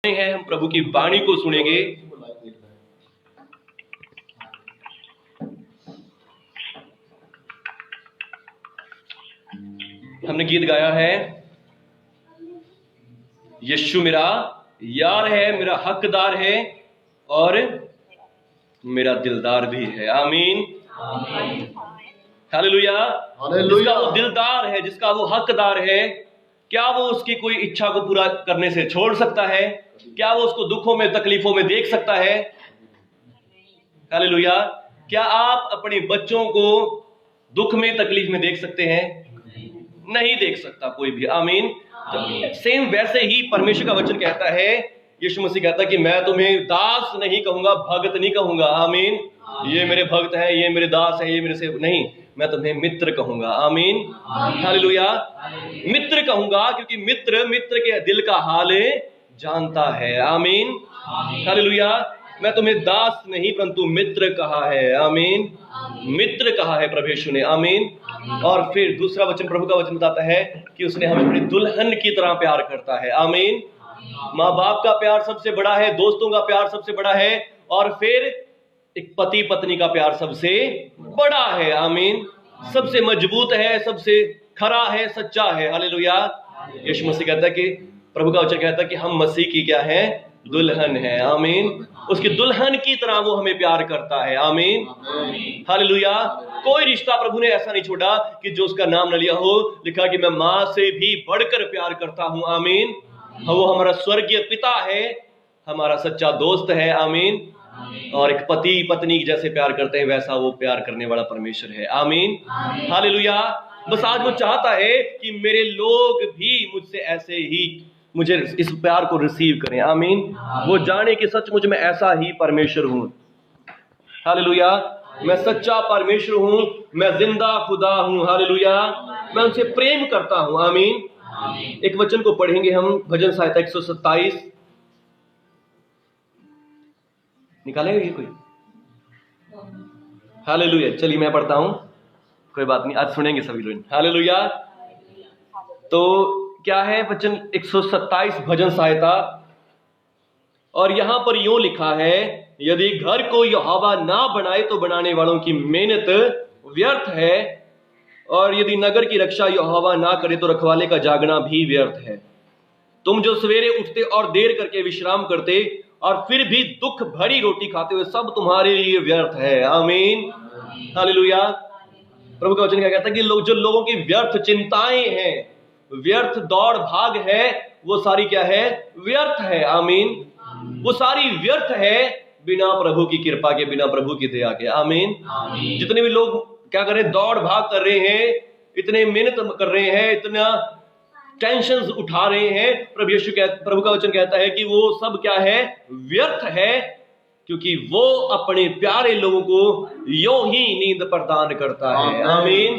है, हम प्रभु की वाणी को सुनेंगे। हमने गीत गाया है, यीशु मेरा यार है, मेरा हकदार है और मेरा दिलदार भी है। आमीन, हालेलुया। जिसका वो दिलदार है, जिसका वो हकदार है, क्या वो उसकी कोई इच्छा को पूरा करने से छोड़ सकता है? क्या वो उसको दुखों में तकलीफों में देख सकता है? हालेलुया। क्या आप अपने बच्चों को दुख में तकलीफ में देख सकते हैं? नहीं देख सकता कोई भी। आमीन। तो सेम वैसे ही परमेश्वर का वचन कहता है, यीशु मसीह कहता है कि मैं तुम्हें दास नहीं कहूंगा, भगत नहीं कहूंगा। आमीन। ये मेरे भक्त हैं, ये मेरे दास हैं, ये मेरे से नहीं, मैं तुम्हें मित्र कहूंगा। आमीन, हालेलुया। मित्र कहूंगा क्योंकि मित्र के दिल का हाल जानता है। आमीन, हालेलुया। मैं तुम्हें दास नहीं परंतु मित्र कहा है। आमीन, मित्र कहा है परमेश्वर ने। आमीन। और फिर दूसरा वचन, प्रभु का वचन बताता है कि उसने हमें अपनी दुल्हन की तरह प्यार करता है। आमीन। माँ बाप का प्यार सबसे बड़ा है, दोस्तों का प्यार सबसे बड़ा है, और फिर एक पति पत्नी का प्यार सबसे बड़ा है। आमीन। सबसे मजबूत है, सबसे खरा है, सच्चा है। हालेलुया। यीशु मसीह कहता है कि प्रभु का वचन कहता है कि हम मसीह की क्या है? दुल्हन है। आमीन। उसकी दुल्हन की तरह वो हमें प्यार करता है। आमीन, हालेलुया। कोई रिश्ता प्रभु ने ऐसा नहीं छोड़ा कि जो उसका नाम न लिया हो। लिखा कि मैं मां से भी बढ़कर प्यार करता हूं। आमीन। वो हमारा स्वर्गीय पिता है, हमारा सच्चा दोस्त है। आमीन। और एक पति पत्नी जैसे प्यार करते हैं वैसा वो प्यार करने वाला परमेश्वर है। आमीन, हालेलुया। बस आज वो चाहता है कि मेरे लोग भी मुझसे ऐसे ही मुझे इस प्यार को रिसीव करें। आमीन। वो जाने कि सचमुच में ऐसा ही परमेश्वर हूं। हालेलुया। मैं सच्चा परमेश्वर हूं, मैं जिंदा खुदा हूं। हालेलुया। मैं उनसे प्रेम करता हूं। आमीन। एक वचन को पढ़ेंगे हम, भजन संहिता 127 निकालेंगे कोई? हालेलुया। चलिए मैं पढ़ता हूं, कोई बात नहीं, आज सुनेंगे सभी लोग। हालेलुया। तो क्या है वचन? 127 भजन संहिता, और यहां पर यूं लिखा है, यदि घर को यहोवा ना बनाए तो बनाने वालों की मेहनत व्यर्थ है, और यदि नगर की रक्षा यहोवा ना करे तो रखवाले का जागना भी व्यर्थ है। तुम जो सवेरे उठते और देर करके विश्राम करते और फिर भी दुख भरी रोटी खाते हुए, सब तुम्हारे लिए व्यर्थ है। आमीन, हालेलुया। प्रभु का वचन क्या कहता है कि जो लोगों की व्यर्थ चिंताएं हैं, व्यर्थ दौड़ भाग है, वो सारी क्या है? व्यर्थ है। आमीन। वो सारी व्यर्थ है बिना प्रभु की कृपा के, बिना प्रभु की दया के। आमीन। जितने भी लोग क्या कर रहे हैं? दौड़ भाग कर रहे हैं, इतने मेहनत कर रहे हैं, इतना टेंशन उठा रहे हैं, प्रभु का वचन कहता है कि वो सब क्या है? व्यर्थ है, क्योंकि वो अपने प्यारे लोगों को यूं ही नींद प्रदान करता है। आमीन।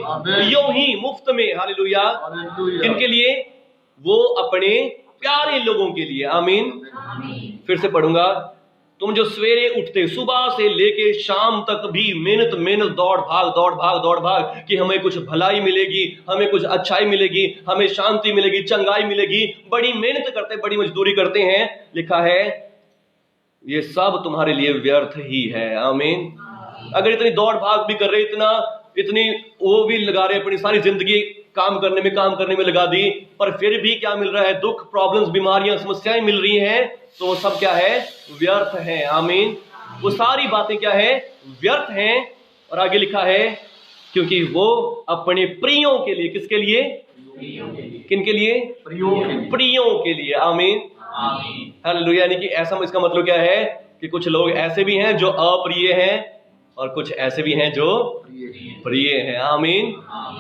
यूं ही मुफ्त में। हालेलुया। किनके लिए? वो अपने प्यारे लोगों के लिए। आमीन। फिर से पढ़ूंगा, तुम जो सवेरे उठते, सुबह से लेके शाम तक भी मेहनत दौड़ भाग कि हमें कुछ भलाई मिलेगी, हमें कुछ अच्छाई मिलेगी, हमें शांति मिलेगी, चंगाई मिलेगी, बड़ी मेहनत करते, बड़ी मजदूरी करते हैं। लिखा है ये सब तुम्हारे लिए व्यर्थ ही है। आमीन। अगर इतनी दौड़ भाग भी कर रहे, इतनी वो भी लगा रहे, अपनी सारी जिंदगी काम करने में लगा दी, पर फिर भी क्या मिल रहा है? दुख, प्रॉब्लम्स, बीमारियां, समस्याएं मिल रही हैं, तो वो सब क्या है? व्यर्थ है। आमीन। वो सारी बातें क्या है? व्यर्थ हैं। और आगे लिखा है, क्योंकि वो अपने प्रियों के लिए, किसके लिए? किनके लिए? प्रियों के लिए। आमीन, हालेलुया। यानी कि ऐसा, इसका मतलब क्या है कि कुछ लोग ऐसे भी हैं जो अप्रिय हैं, और कुछ ऐसे भी हैं जो प्रिय हैं। आमीन।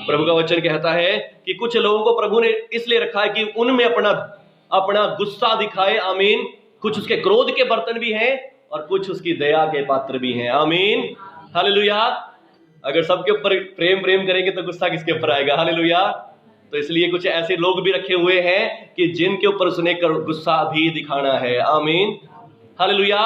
प्रभु का वचन कहता है कि कुछ लोगों को प्रभु ने इसलिए रखा है कि उनमें अपना गुस्सा दिखाए। आमीन। कुछ उसके क्रोध के बर्तन भी हैं और कुछ उसकी दया के पात्र भी हैं। आमीन, हालेलुया। अगर सबके ऊपर प्रेम करेंगे तो गुस्सा किसके ऊपर आएगा? हालेलुया। तो इसलिए कुछ ऐसे लोग भी रखे हुए हैं कि जिनके ऊपर उसने गुस्सा भी दिखाना है। आमीन, हालेलुया।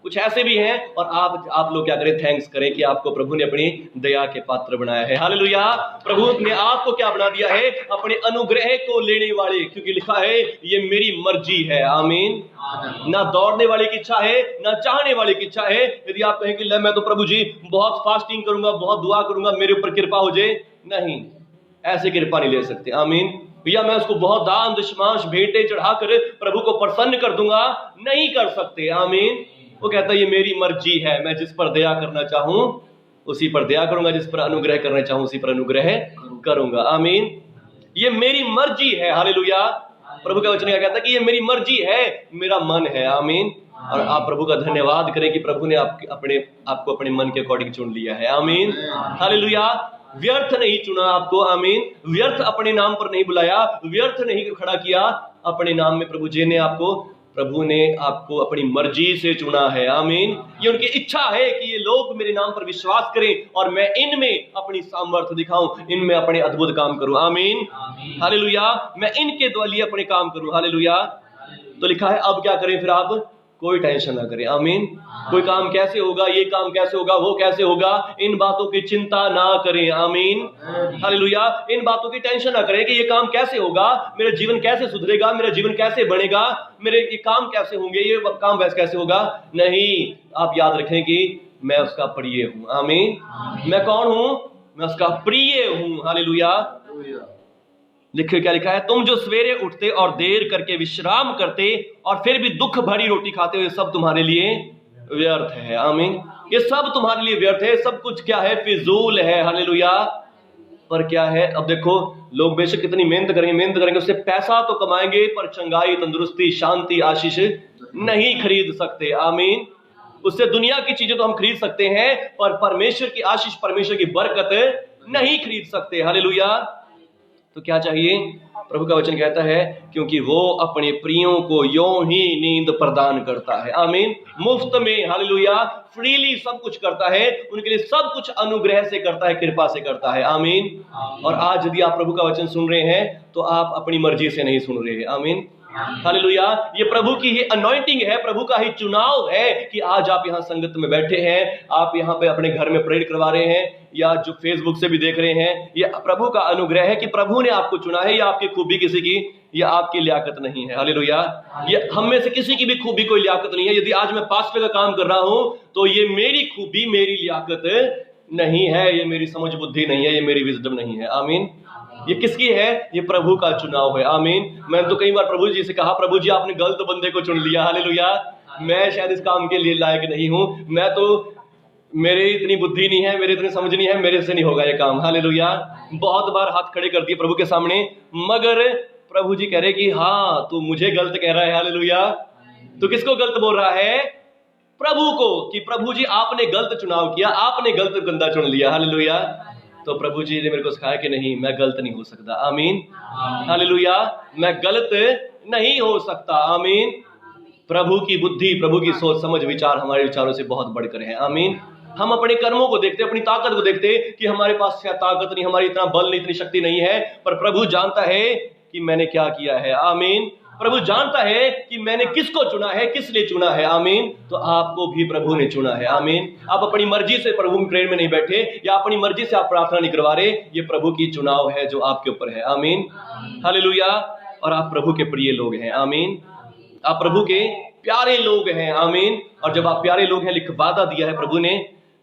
कुछ ऐसे भी हैं, और आप लोग क्या करें, थैंक्स करें कि आपको प्रभु ने अपनी दया के पात्र बनाया है। हालेलुया। प्रभु ने आपको क्या बना दिया है, अपने अनुग्रह को लेने वाले, क्योंकि लिखा है ये मेरी मर्जी है। आमीन। ना दौड़ने वाले की इच्छा है, ना चाहने वाले की इच्छा है। यदि आप कहें कि मैं तो प्रभु जी बहुत फास्टिंग करूंगा, बहुत दुआ करूंगा, मेरे ऊपर कृपा हो जाए, नहीं, ऐसे कृपा नहीं ले सकते। आमीन। भैया मैं उसको बहुत दान दशमांश भेंटे चढ़ाकर प्रभु को प्रसन्न कर दूंगा, नहीं कर सकते। आमीन। वो कहता है ये मेरी मर्जी है, मैं जिस पर दया करना चाहूं उसी पर दया करूंगा, जिस पर अनुग्रह करना चाहूं उसी पर अनुग्रह करूंगा। आमीन। ये मेरी मर्जी है। हालेलुया। प्रभु का वचन क्या कहता है कि ये मेरी मर्जी है, मेरा मन है। आमीन। और आप प्रभु का धन्यवाद करें कि प्रभु ने आपको अपने मन के अकॉर्डिंग चुन लिया है। आमीन। हालेलुया। व्यर्थ नहीं चुना आपको। आमीन। व्यर्थ अपने नाम पर नहीं बुलाया, व्यर्थ नहीं खड़ा किया अपने नाम में। प्रभु ने आपको अपनी मर्जी से चुना है। आमीन। ये उनकी इच्छा है कि ये लोग मेरे नाम पर विश्वास करें और मैं इनमें अपनी सामर्थ्य दिखाऊं, इनमें अपने अद्भुत काम करूं। आमीन। हालेलुया। मैं इनके द्वारा अपने काम करूं। हालेलुया। तो लिखा है अब क्या करें फिर आप, कोई टेंशन ना करें। आमीन। कोई काम कैसे होगा, ये काम कैसे होगा, वो कैसे होगा, इन बातों की चिंता ना करें। आमीन। हालेलुया। इन बातों की टेंशन ना करें कि ये काम कैसे होगा, मेरा जीवन कैसे सुधरेगा, मेरा जीवन कैसे बनेगा, मेरे ये काम कैसे होंगे, ये काम वैसे कैसे होगा। नहीं, आप याद रखें कि मैं उसका प्रिय हूं। आमीन। मैं कौन हूं, मैं उसका प्रिय हूं। हालेलुया। लिखे क्या लिखा है, तुम जो सवेरे उठते और देर करके विश्राम करते और फिर भी दुख भरी रोटी खाते हो, ये सब तुम्हारे लिए व्यर्थ है। आमीन। ये सब तुम्हारे लिए व्यर्थ है, सब कुछ क्या है, फिजूल है। हालेलुया। पर क्या है, अब देखो लोग बेशक कितनी मेहनत करेंगे, उससे पैसा तो कमाएंगे, पर चंगाई, तंदुरुस्ती, शांति, आशीष नहीं खरीद सकते। आमीन। उससे दुनिया की चीजें तो हम खरीद सकते हैं, पर परमेश्वर की आशीष, परमेश्वर की बरकत नहीं खरीद सकते। हालेलुया। तो क्या चाहिए, प्रभु का वचन कहता है क्योंकि वो अपने प्रियों को यों ही नींद प्रदान करता है। आमीन। मुफ्त में। हालेलुया। फ्रीली सब कुछ करता है, उनके लिए सब कुछ अनुग्रह से करता है, कृपा से करता है। आमीन। और आज यदि आप प्रभु का वचन सुन रहे हैं तो आप अपनी मर्जी से नहीं सुन रहे हैं। आमीन। हालेलुया। ये प्रभु की ही अनॉइंटिंग है, प्रभु का ही चुनाव है कि आज आप यहाँ संगत में बैठे हैं, आप यहाँ पे अपने घर में प्रेयर करवा रहे हैं, या जो फेसबुक से भी देख रहे हैं, ये प्रभु का अनुग्रह है कि प्रभु ने आपको चुना है। या आपकी खूबी किसी की, या आपकी लियाकत नहीं है। हालेलुया। ये हम में से किसी की भी खूबी कोई लियाकत नहीं है। यदि आज मैं पास्टर का काम कर रहा हूं तो ये मेरी खूबी, मेरी लियाकत नहीं है, ये मेरी समझ बुद्धि नहीं है, ये मेरी विजडम नहीं है। आमीन। ये किसकी है, ये प्रभु का चुनाव है। आमीन। मैंने तो कई बार प्रभु जी से कहा, प्रभु जी आपने गलत बंदे को चुन लिया। हालेलुया। मैं शायद इस काम के लिए लायक नहीं हूं, मैं तो, मेरे इतनी बुद्धि नहीं है, मेरे इतनी समझ नहीं है, मेरे से नहीं होगा ये काम। हालेलुया। बहुत बार हाथ खड़े कर दिए प्रभु के सामने, मगर प्रभु जी कह रहे कि हाँ तू मुझे गलत कह रहा है। हालेलुया। तो किसको गलत बोल रहा है, प्रभु को, कि प्रभु जी आपने गलत चुनाव किया, आपने गलत बंदा चुन लिया। हालेलुया। तो प्रभु जी ने मेरे को सिखाया कि नहीं, मैं गलत नहीं हो सकता। आमीन। हालेलुया। मैं गलत नहीं हो सकता। आमीन। प्रभु की बुद्धि, प्रभु की सोच समझ विचार हमारे विचारों से बहुत बढ़कर है। आमीन। हम अपने कर्मों को देखते, अपनी ताकत को देखते कि हमारे पास क्या ताकत नहीं, हमारी इतना बल नहीं, इतनी शक्ति नहीं है, पर प्रभु जानता है कि मैंने क्या किया है। आमीन। प्रभु जानता है कि मैंने किसको चुना है, किस लिए चुना है। आमीन। तो आपको भी प्रभु ने चुना है। आमीन। आप अपनी मर्जी से प्रभु में प्रेयर में नहीं बैठे, या अपनी मर्जी से आप प्रार्थना नहीं करवा रहे, ये प्रभु की चुनाव है जो आपके ऊपर है। आमीन। हालेलुया। और आप प्रभु के प्रिय लोग हैं। आमीन। आप प्रभु के प्यारे लोग हैं। आमीन। और जब आप प्यारे लोग हैं, लिख वादा दिया है प्रभु ने,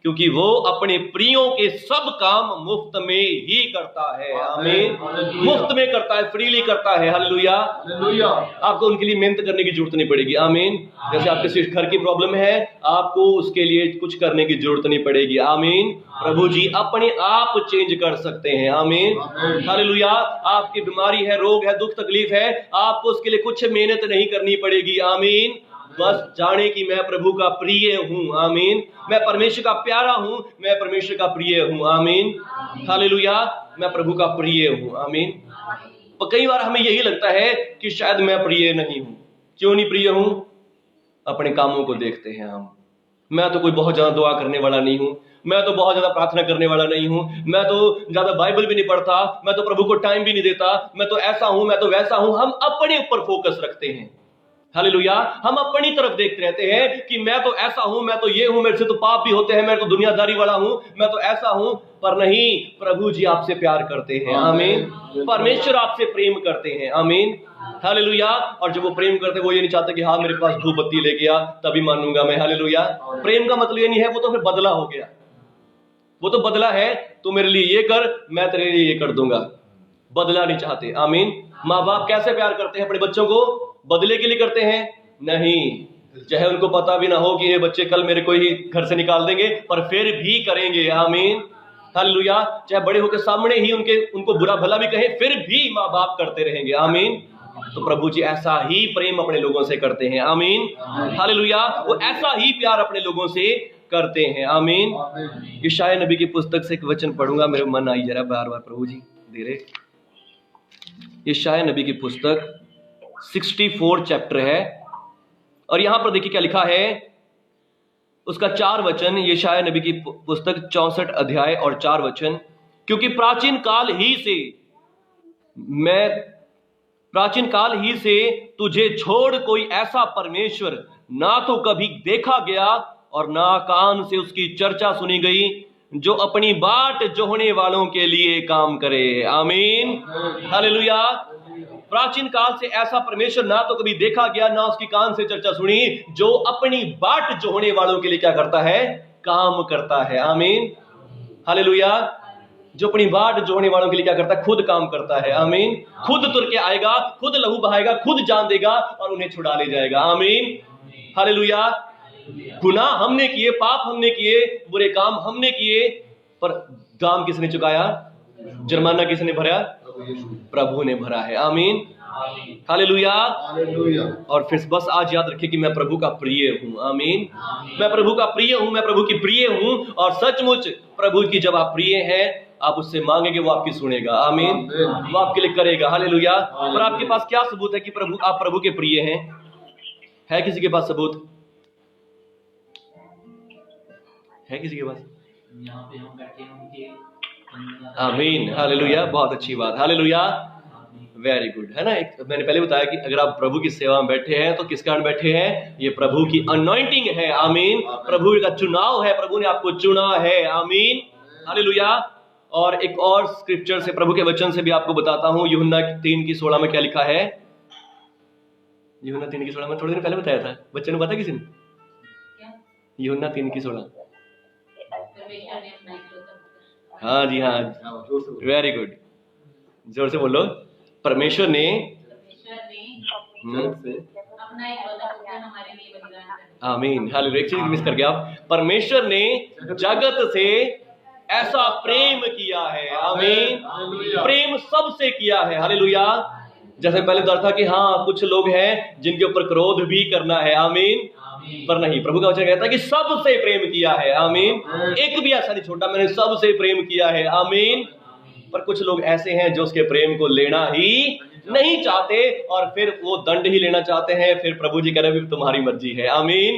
क्योंकि वो अपने प्रियों के सब काम मुफ्त में ही करता है। आमीन। मुफ्त में करता है, फ्रीली करता है। हालेलुया। आपको उनके लिए मेहनत करने की जरूरत नहीं पड़ेगी। आमीन। जैसे आपके सिर्फ घर की प्रॉब्लम है, आपको उसके लिए कुछ करने की जरूरत नहीं पड़ेगी। आमीन। प्रभु जी अपने आप चेंज कर सकते हैं। आमीन। हालेलुया। आपकी बीमारी है, रोग है, दुख तकलीफ है, आपको उसके लिए कुछ मेहनत नहीं करनी पड़ेगी। आमीन। बस जाने कि मैं प्रभु का प्रिय हूं। आमीन। मैं परमेश्वर का प्यारा हूं, मैं परमेश्वर का प्रिय हूं। आमीन। हालेलुया। मैं प्रभु का प्रिय हूं। आमीन। और कई बार हमें यही लगता है कि शायद मैं प्रिय नहीं हूं। क्यों नहीं प्रिय हूं? अपने कामों को देखते हैं हम। मैं तो कोई बहुत ज्यादा दुआ करने वाला नहीं हूं, मैं तो बहुत ज्यादा प्रार्थना करने वाला नहीं हूं, मैं तो ज्यादा बाइबल भी नहीं पढ़ता, मैं तो प्रभु को टाइम भी नहीं देता, मैं तो ऐसा हूं, मैं तो वैसा हूं। हम अपने ऊपर फोकस रखते हैं। हालेलुया। हम अपनी तरफ देखते रहते हैं कि मैं तो ऐसा हूं, मैं तो ये हूं, मेरे से तो पाप भी होते हैं, मैं तो दुनियादारी वाला हूं, मैं तो ऐसा हूं। पर नहीं, प्रभु जी आपसे प्यार करते हैं, आमीन। परमेश्वर आपसे प्रेम करते हैं, आमीन, हालेलुया। और जब वो प्रेम करते हैं, वो ये नहीं चाहते कि हाँ मेरे पास धूप बत्ती लेके आ तभी मानूंगा मैं, हालेलुया। प्रेम का मतलब ये नहीं है, वो तो फिर बदला हो गया, वो तो बदला है। तू मेरे लिए ये कर, मैं तेरे लिए ये कर दूंगा। बदला नहीं चाहते, आमीन। माँ बाप कैसे प्यार करते हैं अपने बच्चों को? बदले के लिए करते हैं? नहीं, चाहे उनको पता भी ना हो कि ये बच्चे कल मेरे को ही घर से निकाल देंगे, पर फिर भी करेंगे, आमीन, हालेलुया। चाहे बड़े होकर सामने ही उनको बुरा भला भी कहे, फिर भी माँ बाप करते रहेंगे, आमीन। तो प्रभु जी ऐसा ही प्रेम अपने लोगों से करते हैं, आमीन, हालेलुया। वो ऐसा ही प्यार अपने लोगों से करते हैं, आमीन। यशायाह नबी की पुस्तक से एक वचन पढ़ूंगा, मेरे मन आई जरा बार बार, प्रभु जी धीरे। यशायाह नबी की पुस्तक 64 चैप्टर है, और यहां पर देखिए क्या लिखा है, उसका 4 वचन। यशायाह नबी की पुस्तक 64 अध्याय और 4 वचन। क्योंकि प्राचीन काल ही से तुझे छोड़ कोई ऐसा परमेश्वर ना तो कभी देखा गया और ना कान से उसकी चर्चा सुनी गई, जो अपनी बाट जोहने वालों के लिए काम करे, आमीन, हालेलुया। प्राचीन काल से ऐसा परमेश्वर ना तो कभी देखा गया, ना उसकी कान से चर्चा सुनी, जो अपनी बाट जोहने वालों के लिए क्या करता है? काम करता है, आमीन, हालेलुया। जो अपनी बाट जोहने वालों के लिए क्या करता है? खुद काम करता है, आमीन। खुद तुर के आएगा, खुद लहू बहाएगा, खुद जान देगा और उन्हें छुड़ा ले जाएगा, आमीन, हालेलुया। गुनाह हमने किए, पाप हमने किए, बुरे काम हमने किए, पर दाम किसने चुकाया? जुर्माना किसने भरा? प्रभु ने भरा है, आमीन, हालेलुया। और फिर बस आज याद रखिए कि मैं प्रभु का प्रिय हूं, आमीन। मैं प्रभु का प्रिय हूं, मैं प्रभु की प्रिय हूं। और सचमुच प्रभु की जब आप प्रिय हैं, आप उससे मांगेंगे, वो आपकी सुनेगा, आमीन, वो आपके लिए करेगा, हालेलुया। और आपके पास क्या सबूत है कि आप प्रभु के प्रिय हैं? है किसी के पास सबूत? है किसी के पास? यहाँ पे हम बैठे हैं, आमीन, हालेलुया। बहुत अच्छी बात, हालेलुया, वेरी गुड, है ना। मैंने पहले बताया कि अगर आप प्रभु की सेवा में बैठे हैं तो किस कारण बैठे हैं? ये प्रभु की अनॉइंटिंग है, आमीन, प्रभु का चुनाव है, प्रभु ने आपको चुना है, आमीन, हालेलुया। और एक और स्क्रिप्चर से, प्रभु के वचन से भी आपको बताता हूं। यूहन्ना 3:16 में क्या लिखा है? यूहन्ना 3:16 में थोड़े दिन पहले बताया था, बच्चे ने बताया किसी ने? यूहन्ना 3:16। हाँ जी, हाँ, वेरी गुड, जोर से बोलो। परमेश्वर ने आमीन, हालेलुया। एक चीज मिस कर गया आप, परमेश्वर ने जगत से ऐसा प्रेम किया है, आमीन, प्रेम सबसे किया है, हालेलुया। जैसे पहले बताया था कि हाँ कुछ लोग हैं जिनके ऊपर क्रोध भी करना है, आमीन, पर नहीं, प्रभु का वचन कहता है कि सबसे प्रेम किया है, आमीन। एक भी ऐसा नहीं छोटा, मैंने सबसे प्रेम किया है, आमीन। पर कुछ लोग ऐसे हैं जो उसके प्रेम को लेना ही नहीं चाहते, और फिर वो दंड ही लेना चाहते हैं। फिर प्रभु जी कह रहे हैं तुम्हारी मर्जी है, आमीन,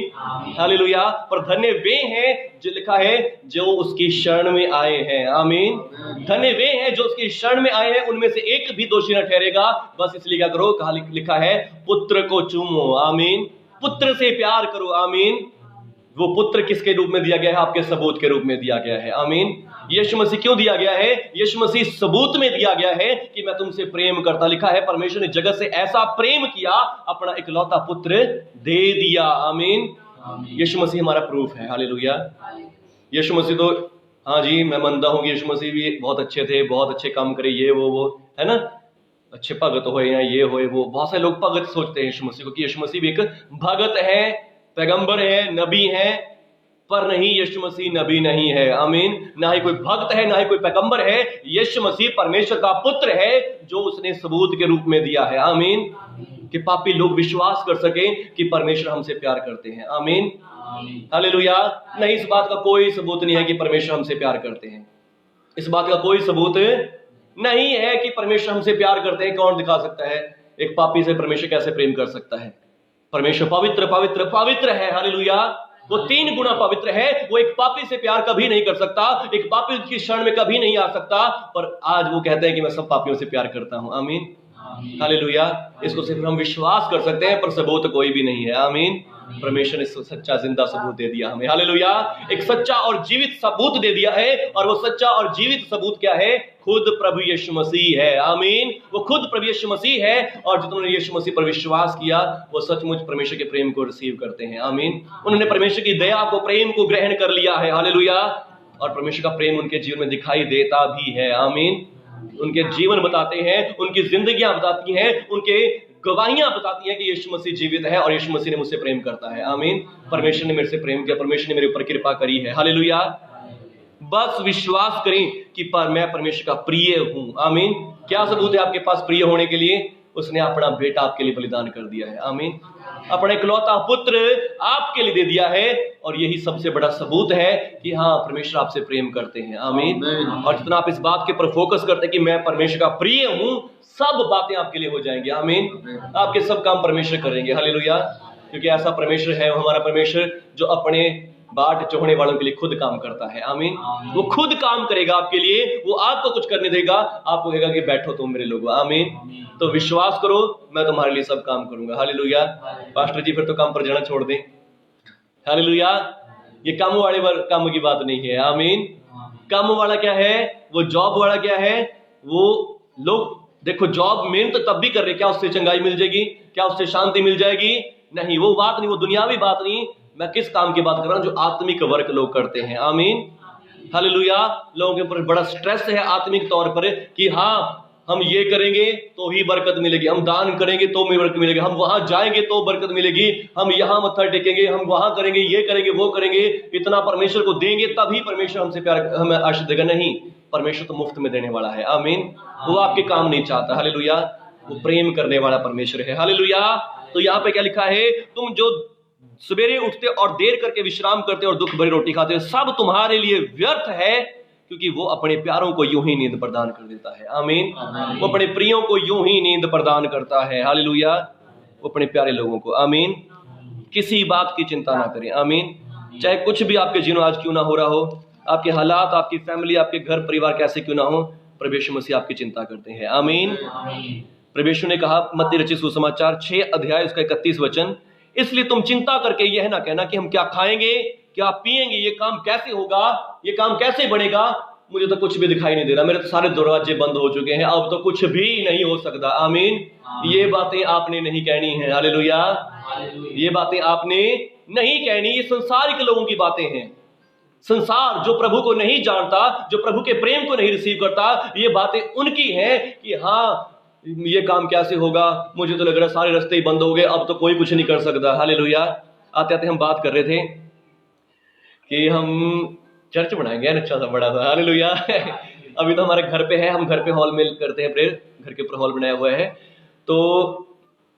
हालेलुया। पर धन्य वे हैं, जो लिखा है, जो उसकी शरण में आए हैं, आमीन। धन्य वे हैं जो उसकी शरण में आए हैं, उनमें से एक भी दोषी न ठहरेगा। बस इसलिए क्या करो, कहा लिखा है, पुत्र को चूमो, आमीन, पुत्र से प्यार करो, आमीन। वो पुत्र किसके रूप में दिया गया है? आपके सबूत के रूप में दिया गया है, आमीन। यीशु मसीह क्यों दिया गया है? यीशु मसीह सबूत में दिया गया है कि मैं तुमसे प्रेम करता। लिखा है, परमेश्वर ने जगत से ऐसा प्रेम किया, अपना इकलौता पुत्र दे दिया, आमीन। यीशु मसीह हमारा प्रूफ है, हालेलुया। यीशु मसीह तो, हाँ जी, मैं मानता हूं कि यीशु मसीह भी बहुत अच्छे थे, बहुत अच्छे काम करे, ये वो है ना, अच्छे भगत हो या ये हो वो। बहुत सारे लोग भगत सोचते हैं यीशु मसीह को, कि यीशु मसीह भी एक भगत है, पैगंबर है, नबी है। पर नहीं, यीशु मसीह नबी नहीं है, आमीन। ना ही कोई भक्त है, ना ही कोई पैगंबर है। यीशु मसीह परमेश्वर का पुत्र है, जो उसने सबूत के रूप में दिया है, आमीन, कि पापी लोग विश्वास कर सके कि परमेश्वर हमसे प्यार करते हैं, आमीन, हालेलुया। नहीं, इस बात का कोई सबूत नहीं है कि परमेश्वर हमसे प्यार करते हैं। इस बात का कोई सबूत नहीं है कि परमेश्वर हमसे प्यार करते हैं। कौन दिखा सकता है? एक पापी से परमेश्वर कैसे प्रेम कर सकता है? परमेश्वर पवित्र पवित्र पवित्र है, हालेलुया। वो 3 गुना पवित्र है। वो एक पापी से प्यार कभी नहीं कर सकता, एक पापी की शरण में कभी नहीं आ सकता। पर आज वो कहते हैं कि मैं सब पापियों से प्यार करता हूं, आमीन, हालेलुया। इसको सिर्फ हम विश्वास कर सकते हैं, पर सबूत कोई भी नहीं है। आमीन। परमेश्वर ने सच्चा जिंदा सबूत दे दिया हमें। हालेलुया। एक सच्चा और जीवित सबूत दे दिया है, और वो सच्चा और जीवित सबूत क्या है? खुद प्रभु यीशु मसीह है। आमीन। वो खुद प्रभु यीशु मसीह है, और जिन्होंने यीशु मसीह पर विश्वास किया वो सचमुच परमेश्वर के प्रेम को रिसीव करते हैं। आमीन। उन्होंने परमेश्वर की दया को, प्रेम को ग्रहण कर लिया है। हालेलुया। और परमेश्वर का प्रेम उनके जीवन में दिखाई देता भी है। आमीन। उनके जीवन बताते हैं, उनकी जिंदगियां बताती हैं, उनके गवाहियां बताती हैं कि यीशु मसीह जीवित है और यीशु मसीह ने मुझसे प्रेम करता है। आमीन। परमेश्वर ने मेरे से प्रेम किया, परमेश्वर ने मेरे ऊपर कृपा करी है। हालेलुया। बस विश्वास करें कि मैं परमेश्वर का प्रिय हूं। आमीन। क्या सबूत है आपके पास प्रिय होने के लिए? उसने अपना बेटा आपके लिए बलिदान कर दिया है। आमीन। अपना इकलौता पुत्र आपके लिए दे दिया है, और यही सबसे बड़ा सबूत है कि हाँ, परमेश्वर आपसे प्रेम करते हैं। आमीन। और जितना आप इस बात के पर फोकस करते हैं कि मैं परमेश्वर का प्रिय हूं, सब बातें आपके लिए हो जाएंगी। आमीन। आपके सब काम परमेश्वर करेंगे। हालेलुया। क्योंकि ऐसा परमेश्वर है हमारा परमेश्वर, जो अपने बाट चोहने वालों के लिए खुद काम करता है। आमीन। वो खुद काम करेगा आपके लिए, वो आपको कुछ करने देगा, आपको कहेगा कि बैठो तुम मेरे लोग। आमीन। तो विश्वास करो, मैं तुम्हारे लिए सब काम करूंगा। हालेलुया। पास्टर जी फिर तो काम पर जाना छोड़ दें। हालेलुया। ये काम वाले काम की बात नहीं है। आमीन। काम वाला क्या है? वो जॉब वाला क्या है? वो लोग देखो, जॉब मेहनत तो तब भी कर रहे, क्या उससे चंगाई मिल जाएगी? क्या उससे शांति मिल जाएगी? नहीं, वो बात नहीं, वो दुनियावी बात नहीं। मैं किस काम की बात कर रहा हूं? जो आत्मिक वर्क लोग करते हैं। आमीन। हालेलुया। लोगों के ऊपर बड़ा स्ट्रेस है आत्मिक तौर पर कि हाँ, हम ये करेंगे तो ही बरकत मिलेगी, हम दान करेंगे तो बरकत मिलेगी, हम वहां जाएंगे तो बरकत मिलेगी, हम यहां मत्था टेकेंगे, हम वहां करेंगे, ये करेंगे, वो करेंगे, इतना परमेश्वर को देंगे तभी परमेश्वर हमसे प्यार, हमें आशीष देगा। नहीं, परमेश्वर तो मुफ्त में देने वाला है। आमीन। वो आपके काम नहीं चाहता। हालेलुया। वो प्रेम करने वाला परमेश्वर है। हालेलुया। तो यहाँ पे क्या लिखा है? तुम जो सवेरे उठते और देर करके विश्राम करते और दुख भरी रोटी खाते, सब तुम्हारे लिए व्यर्थ है, क्योंकि वो अपने प्यारों को यूं ही नींद प्रदान कर देता है। आमीन। वो अपने प्रियों को यूं ही नींद प्रदान करता है। हालेलुया। वो अपने प्यारे लोगों को। आमीन। किसी बात की चिंता ना करें। आमीन। चाहे कुछ भी आपके जीवन आज क्यों ना हो रहा हो, आपके हालात, आपकी फैमिली, आपके घर परिवार कैसे क्यों ना हो, परमेश्वर मसीह आपकी चिंता करते हैं। आमीन। परमेश्वर ने कहा, मत्ती रचित सुसमाचार 6 अध्याय उसका 31 वचन, इसलिए तुम चिंता करके यह ना कहना कि हम क्या खाएंगे, क्या पिएंगे, ये काम कैसे होगा, ये काम कैसे बनेगा, मुझे तो कुछ भी दिखाई नहीं दे रहा, मेरे तो सारे दरवाजे बंद हो चुके हैं, अब तो कुछ भी नहीं हो सकता। आमीन। ये बातें आपने नहीं कहनी है। हालेलुया। ये बातें आपने नहीं कहनी, ये संसारिक लोगों की बातें हैं। संसार जो प्रभु को नहीं जानता, जो प्रभु के प्रेम को नहीं रिसीव करता, ये बातें उनकी हैं कि हाँ, ये काम कैसे होगा, मुझे तो लग रहा है सारे रास्ते ही बंद हो गए, अब तो कोई कुछ नहीं कर सकता। हालेलुया। आते आते हम बात कर रहे थे कि हम चर्च बनाएंगे, अच्छा सा बड़ा सा। हालेलुया। अभी तो हमारे घर पे है, हम घर पे हॉल में करते हैं प्रेयर, घर के ऊपर हॉल बनाया हुआ है। तो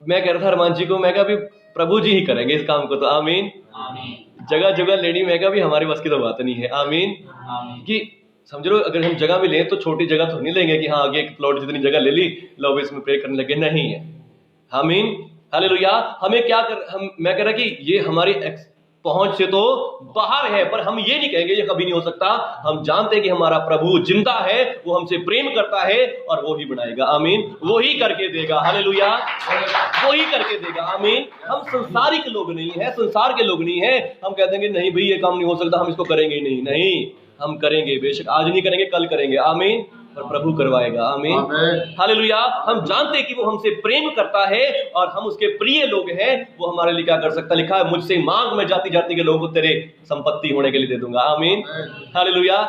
मैं कह रहा था हरमान जी को, मैं कहा अभी प्रभु जी ही करेंगे इस काम को। तो आमीन। जगह जगह लेनी, मैं कहा भी हमारी बस की तो बात नहीं है। आमीन। कि समझ लो, अगर हम जगह भी लें तो छोटी जगह तो नहीं लेंगे कि हाँ आगे एक प्लॉट जितनी जगह ले ली, लो इसमें प्रे करने लगे, नहीं है। आमीन। हालेलुया। हमें क्या कर, मैं कह रहा कि ये हमारी पहुंच से तो बाहर है, पर हम ये नहीं कहेंगे ये कभी नहीं हो सकता। हम जानते हैं कि हमारा प्रभु जिंदा है, वो हमसे प्रेम करता है और वो ही बनाएगा। आमीन। वो ही करके देगा। हालेलुया। वो ही करके देगा। आमीन। हम संसारिक लोग नहीं है, संसार के लोग नहीं है। हम कह देंगे नहीं भाई ये काम नहीं हो सकता, हम इसको करेंगे ही नहीं। नहीं, हम करेंगे, बेशक आज नहीं करेंगे, कल करेंगे। आमीन। और प्रभु करवाएगा। आमीन। हालेलुया। हम जानते हैं कि वो हमसे प्रेम करता है और हम उसके प्रिय लोग हैं। वो हमारे लिए क्या कर सकता? लिखा है, मुझसे मांग, मैं जाति जाति के लोगों को तेरे संपत्ति होने के लिए दे दूंगा। आमीन। हालेलुया।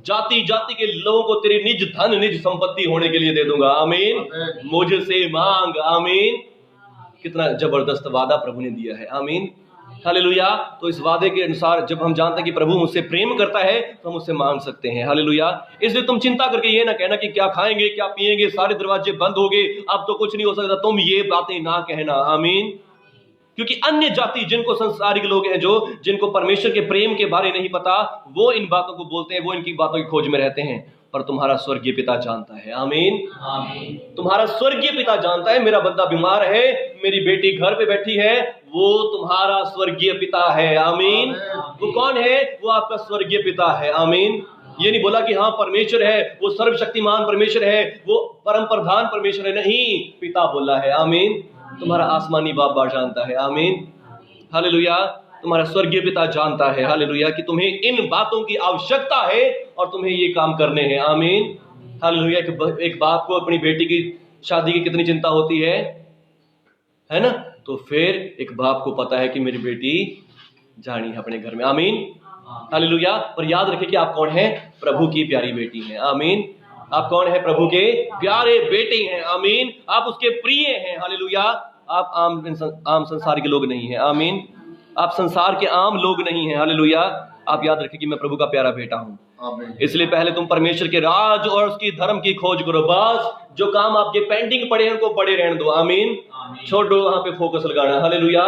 जाति जाति के लोगों को तेरी निज धन, निज संपत्ति होने के लिए दे दूंगा। आमीन। मुझसे मांग। आमीन। कितना जबरदस्त वादा प्रभु ने दिया है। आमीन। हालेलुया। तो इस वादे के अनुसार जब हम जानते हैं कि प्रभु मुझसे प्रेम करता है तो हम उससे मांग सकते हैं। हालेलुया। इसलिए तुम चिंता करके ये ना कहना कि क्या खाएंगे, क्या पिएंगे, सारे दरवाजे बंद हो गए, अब तो कुछ नहीं हो सकता, तुम ये बातें ना कहना। आमीन। क्योंकि अन्य जाति, जिनको संसारिक लोग हैं, जो जिनको परमेश्वर के प्रेम के बारे नहीं पता, वो इन बातों को बोलते हैं, वो इनकी बातों की खोज में रहते हैं, पर तुम्हारा स्वर्गीय पिता जानता है। आमीन। तुम्हारा स्वर्गीय पिता जानता है, मेरा बंदा बीमार है, मेरी बेटी घर पे बैठी है, वो तुम्हारा स्वर्गीय पिता है। आमीन। वो कौन है? वो आपका स्वर्गीय पिता है। आमीन। ये नहीं बोला कि हाँ परमेश्वर है, वो सर्वशक्तिमान परमेश्वर है, वो परम प्रधान परमेश्वर है, नहीं, पिता बोला है। आमीन। तुम्हारा आसमानी बाप जानता है। आमीन, हालेलुया। तुम्हारा स्वर्गीय पिता जानता है, हालेलुया, कि तुम्हें इन बातों की आवश्यकता है और तुम्हें ये काम करने हैं। आमीन, हालेलुया। एक बाप को अपनी बेटी की शादी की कितनी चिंता होती है ना? तो फिर एक बाप को पता है कि मेरी बेटी जानी है अपने घर में। आमीन, हालेलुया। पर याद रखें कि आप कौन हैं? प्रभु की प्यारी बेटी हैं। आमीन। आप कौन है? प्रभु के प्यारे बेटे हैं। आमीन। आप उसके प्रिय हैं। हालेलुया। आप आम संसार के लोग नहीं हैं। आमीन। आप संसार के आम लोग नहीं हैं। हालेलुया। आप याद रखें कि मैं प्रभु का प्यारा बेटा हूं। इसलिए पहले तुम परमेश्वर के राज और उसकी धर्म की खोज करो। बस जो काम आपके पेंडिंग पड़े हैं उनको पड़े रहने दो। आमीन। छोड़ दो वहां पे फोकस लगाना। हालेलुया।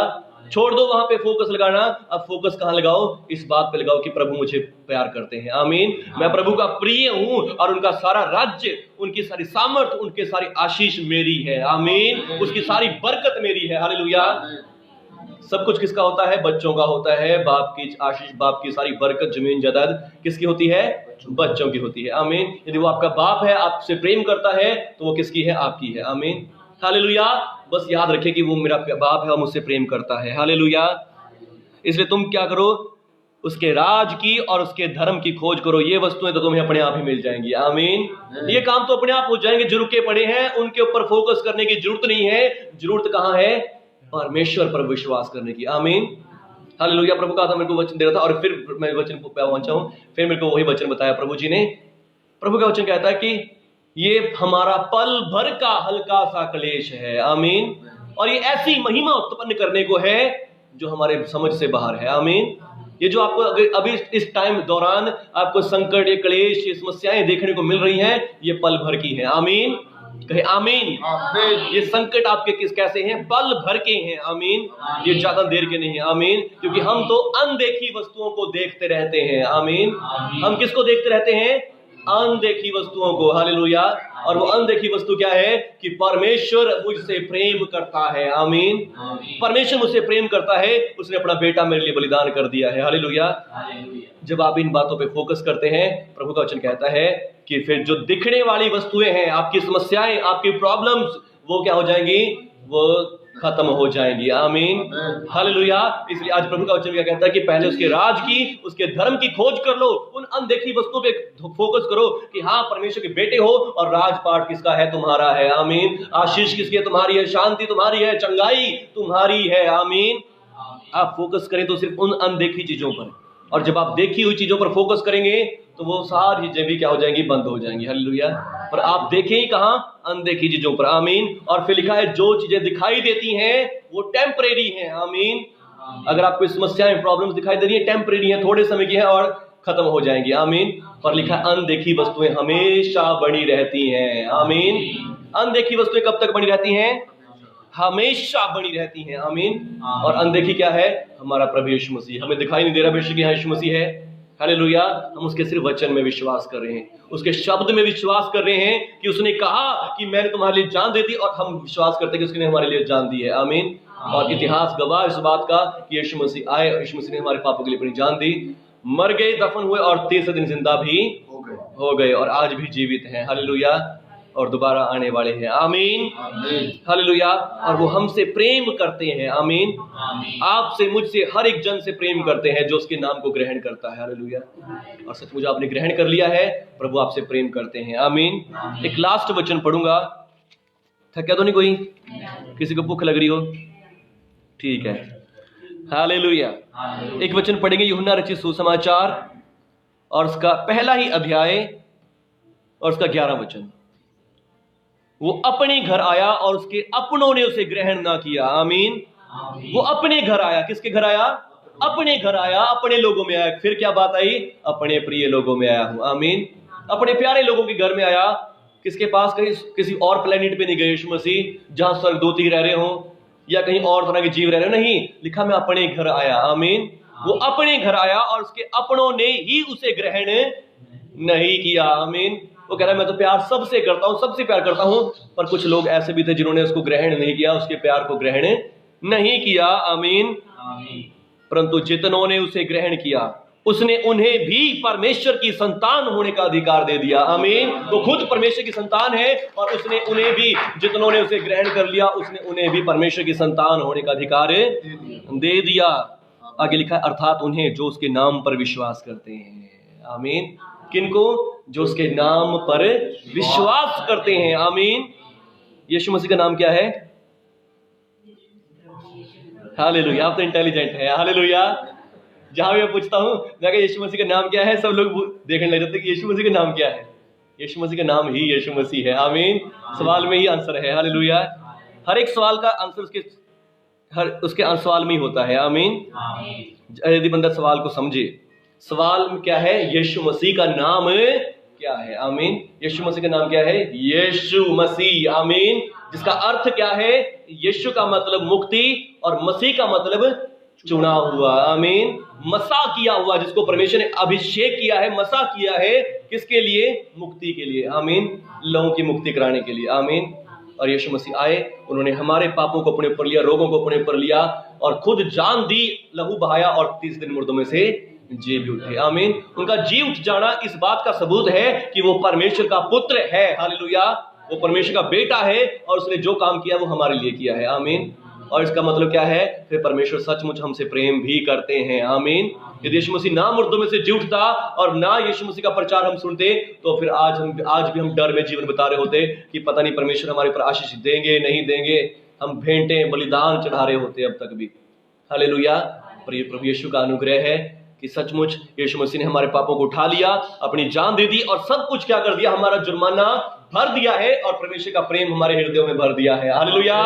छोड़ दो वहां पे फोकस लगाना। अब फोकस कहां लगाओ? इस बात पे लगाओ कि प्रभु मुझे प्यार करते हैं। आमीन। मैं प्रभु का प्रिय हूं और उनका सारा राज्य, उनकी सारी सामर्थ, उनके सारी आशीष मेरी है। आमीन। उसकी सारी बरकत मेरी है। हालेलुया। सब कुछ किसका होता है? बच्चों का होता है। बाप की आशीष, बाप की सारी बरकत, जमीन जायदाद किसकी होती है? बच्चों की होती है। आमीन। यदि वो आपका बाप है, आपसे प्रेम करता है, तो वो किसकी है? आपकी है। आमीन, हालेलुया। बस याद रखें कि वो मेरा बाप है और मुझसे प्रेम करता है। हालेलुया। इसलिए तुम क्या करो? उसके राज की और उसके धर्म की खोज करो। ये वस्तुएं तो तुम्हें अपने आप ही मिल जाएंगी। आमीन। ये काम तो अपने आप हो जाएंगे। जो रुके पड़े हैं उनके ऊपर फोकस करने की जरूरत नहीं है। जरूरत कहां है? परमेश्वर पर विश्वास करने की। आमीन, हालेलुया। प्रभु का था, मेरे को वचन दे रहा था और फिर मैं वचन को पहुंचा हूं, फिर मेरे को वही वचन बताया प्रभु जी ने। प्रभु का वचन कहता है कि ये हमारा पल भर का हल्का सा क्लेश है। आमीन। और ये ऐसी महिमा उत्पन्न करने को है जो हमारे समझ से बाहर है। आमीन। ये जो आपको अभी इस टाइम दौरान आपको संकट, ये क्लेश, ये समस्याएं देखने को मिल रही हैं, ये पल भर की है। आमीन, कहे आमीन। ये संकट आपके कैसे हैं? पल भर के हैं। आमीन। ये ज्यादा देर के नहीं है। आमीन। क्योंकि हम तो अनदेखी वस्तुओं को देखते रहते हैं। आमीन। हम किसको देखते रहते हैं? अनदेखी वस्तुओं को। हालेलुया। और वो अनदेखी वस्तु क्या है? कि परमेश्वर मुझसे प्रेम करता है। आमीन। परमेश्वर मुझसे प्रेम करता है, उसने अपना बेटा मेरे लिए बलिदान कर दिया है। हालेलुया। जब आप इन बातों पे फोकस करते हैं, प्रभु का वचन कहता है कि फिर जो दिखने वाली वस्तुएं हैं, आपकी समस्याएं, आपकी प्रॉब्लम्स, वो क्या हो जाएंगी? वो खत्म हो जाएंगी। आमीन, हालेलुया। इसलिए आज प्रभु का वचन क्या कहता है कि पहले उसके राज की, उसके धर्म की खोज कर लो। उन अनदेखी वस्तुओं पे फोकस करो कि हाँ परमेश्वर के बेटे हो और राजपाट किसका है? तुम्हारा है। आमीन। आशीष किसकी है? तुम्हारी है। शांति तुम्हारी है। चंगाई तुम्हारी है। आमीन। आप फोकस करें तो सिर्फ उन अनदेखी चीजों पर, और जब आप देखी हुई चीजों पर फोकस करेंगे तो वो सारी चीजें भी क्या हो जाएंगी? बंद हो जाएंगी। हालेलुया। पर आप देखें ही कहां? अनदेखी चीजों पर। आमीन। और फिर लिखा है जो चीजें दिखाई देती हैं वो टेम्परेरी हैं। आमीन। अगर आपको समस्याएं, प्रॉब्लम्स दिखाई दे रही है, टेम्परेरी है, थोड़े समय की है और खत्म हो जाएंगी। आमीन। पर लिखा है अनदेखी वस्तुएं हमेशा बनी रहती हैं। आमीन। अनदेखी वस्तुएं कब तक बनी रहती हैं? हमेशा बनी रहती हैं। आमीन। और अनदेखी क्या है? हमारा प्रभु यीशु मसीह। हमें दिखाई नहीं दे रहा बेशक यहाँ यीशु मसीह है। हालेलुया। हम उसके सिर्फ वचन में विश्वास कर रहे हैं, उसके शब्द में विश्वास कर रहे हैं कि उसने कहा कि मैंने तुम्हारे लिए जान दे दी, और हम विश्वास करते हैं कि उसने हमारे लिए जान दी है। आमीन। और इतिहास गवाह इस बात का कि यीशु मसीह आए, यीशु मसीह ने हमारे पापों के लिए अपनी जान दी, मर गए, दफन हुए और तीसरे दिन जिंदा भी हो गए और आज भी जीवित हैं। हालेलुया। और दोबारा आने वाले हैं। आमीन, हालेलुया। और वो हमसे प्रेम करते हैं। आमीन। आपसे, मुझसे, हर एक जन से प्रेम करते हैं जो उसके नाम को ग्रहण करता है। हालेलुया। और सचमुच आपने ग्रहण कर लिया है, प्रभु आपसे प्रेम करते हैं। आमीन। एक लास्ट वचन पढ़ूंगा। थका तो नहीं कोई? किसी को भूख लग रही हो? ठीक है। हालेलुया। एक वचन पढ़ेंगे, यूहन्ना रचित सुसमाचार और उसका पहला ही अध्याय और उसका 11 वचन। वो अपने घर आया और उसके अपनों ने उसे ग्रहण ना किया। आमीन। वो अपने घर आया। किसके घर आया? अपने घर आया, अपने लोगों में आया। फिर क्या बात आई? अपने प्रिय लोगों में आया हूं। आमीन। अपने प्यारे लोगों के घर में आया। किसके पास? कहीं किसी और प्लेनेट पे नहीं गए यीशु मसीह जहां स्वर्गदूत ही रह रहे हो या कहीं और तरह के जीव रह रहे हो। नहीं, लिखा मैं अपने घर आया। आमीन। वो अपने घर आया और उसके अपनों ने ही उसे ग्रहण नहीं किया। आमीन। वो कह रहा है मैं तो प्यार सबसे करता हूं, सबसे प्यार करता हूं, पर कुछ लोग ऐसे भी थे जिन्होंने उसको ग्रहण नहीं किया, उसके प्यार को ग्रहण नहीं किया। आमीन। परंतु जितनों ने उसे ग्रहण किया उसने उन्हें भी परमेश्वर की संतान होने का अधिकार दे दिया। आमीन। तो खुद परमेश्वर की संतान है और उसने उन्हें भी, जितनों ने उसे ग्रहण कर लिया, उसने उन्हें भी परमेश्वर की संतान होने का अधिकार दे दिया। आगे लिखा है, अर्थात उन्हें जो उसके नाम पर विश्वास करते हैं। आमीन। किनको? जो उसके नाम पर विश्वास करते हैं। आमीन। यीशु मसीह का नाम क्या है? हालेलुया। आप तो इंटेलिजेंट है। हालेलुया। जहां भी मैं पूछता हूं, मैं कहा यीशु मसीह का नाम क्या है, सब लोग देखने लग जाते हैं कि यीशु मसीह का नाम क्या है। यीशु मसीह का नाम ही यीशु मसीह है। आमीन। सवाल में ही आंसर है। हालेलुया। हर एक सवाल का आंसर उसके सवाल में ही होता है। आमीन। यदि बंदा सवाल को समझे, सवाल में क्या है? यीशु मसीह का नाम क्या है? आमीन। यीशु मसीह का नाम क्या है? यीशु मसीह। आमीन। जिसका अर्थ क्या है? यीशु का मतलब मुक्ति और मसीह का मतलब चुना हुआ। आमीन। मसा किया हुआ, जिसको परमेश्वर ने अभिषेक किया है, मसा किया है। किसके लिए? मुक्ति के लिए। आमीन। लोगों की मुक्ति कराने के लिए। आमीन। और यीशु मसीह आए, उन्होंने हमारे पापों को अपने ऊपर लिया, रोगों को अपने ऊपर लिया और खुद जान दी, लहू बहाया और 30 दिन मुर्दों में से जी भी उठे। आमीन। उनका जी उठ जाना इस बात का सबूत है कि वो परमेश्वर का पुत्र है। हालेलुया। वो परमेश्वर का बेटा है और उसने जो काम किया वो हमारे लिए किया है। आमीन। और इसका मतलब क्या है? फिर परमेश्वर सचमुच हमसे प्रेम भी करते हैं। आमीन। यदि यीशु मसीह ना मुर्दों में से जी उठता और ना यीशु मसीह का प्रचार हम सुनते, तो फिर आज भी हम डर में जीवन बिता रहे होते कि पता नहीं परमेश्वर हमारे पर आशीष देंगे नहीं देंगे। हम भेंटें बलिदान चढ़ा रहे होते अब तक भी। हालेलुया। पर ये प्रभु यीशु का अनुग्रह है कि सचमुच यीशु मसीह ने हमारे पापों को उठा लिया, अपनी जान दे दी और सब कुछ क्या कर दिया? हमारा जुर्माना भर दिया है और परमेश्वर का प्रेम हमारे हृदयों में भर दिया है। हालेलुया।